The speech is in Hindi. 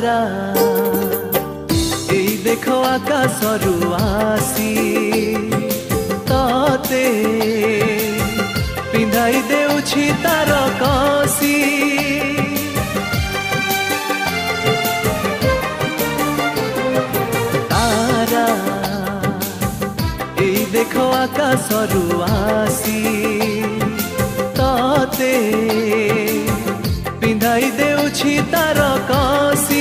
तारा एई देखो आकाशरू आसी तते पिंधाई देउछि तार कसी तारा एई देखो आकाशरू आसी तते पिंधाई देउछि तार कसी